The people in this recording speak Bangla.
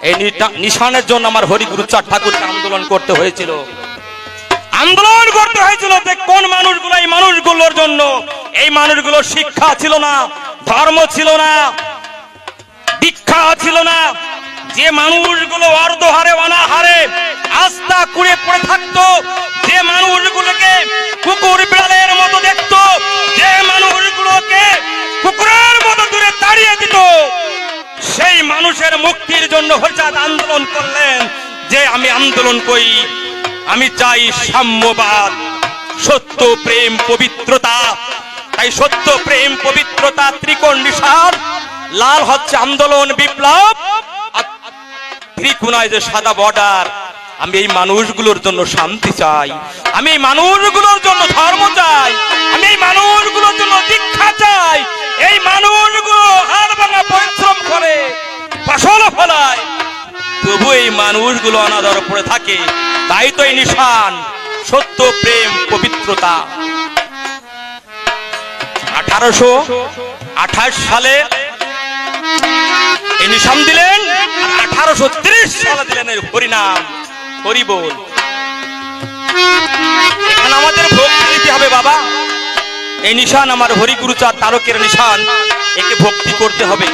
এই নিশানের জন্য আমার হরিগুরুচাঁদ ঠাকুরকে আন্দোলন করতে হয়েছিল। আন্দোলন করতে হয়েছিল যে কোন মানুষগুলো, এই মানুষগুলোর জন্য, এই মানুষগুলোর শিক্ষা ছিল না, ধর্ম ছিল না, দীক্ষা ছিল না, যে মানুষগুলো অর্ধহারে অনাহারে আস্থা কুড়ে পড়ে থাকতো, যে মানুষগুলোকে কুকুর বিড়ালের মতো দেখতো, যে মানুষগুলোকে কুকুরের মতো দূরে তাড়িয়ে দিত, সেই মানুষের মুক্তির জন্য হরিচাঁদ আন্দোলন করলেন যে আমি আন্দোলন করি, আমি চাই সাম্যবাদ, সত্য প্রেম পবিত্রতা। তাই সত্য প্রেম পবিত্রতা ত্রিকোণ নিশান, লাল হচ্ছে আন্দোলন বিপ্লব, ত্রিকোণায় যে সাদা বর্ডার। আমি এই মানুষগুলোর জন্য শান্তি চাই, আমি এই মানুষগুলোর জন্য ধর্ম চাই, আমি এই মানুষগুলোর জন্য দীক্ষা চাই। এই মানুষগুলো হাড় ভাঙা পরিশ্রম করে ফসল ফলায়, তবু এই মানুষগুলো অনাদর পড়ে থাকে। তাই তো এই নিশান সত্য প্রেম পবিত্রতা। 1828 সালে এই নিশান দিলেন, 1830 সালে দিলেন এর হরিনাম, হরিবোল। এখানে আমাদের ভক্তি দিতে হবে বাবা। এই নিশান আমার হরিগুরুচাঁদ তারকের নিশান, একে ভক্তি করতে হবে।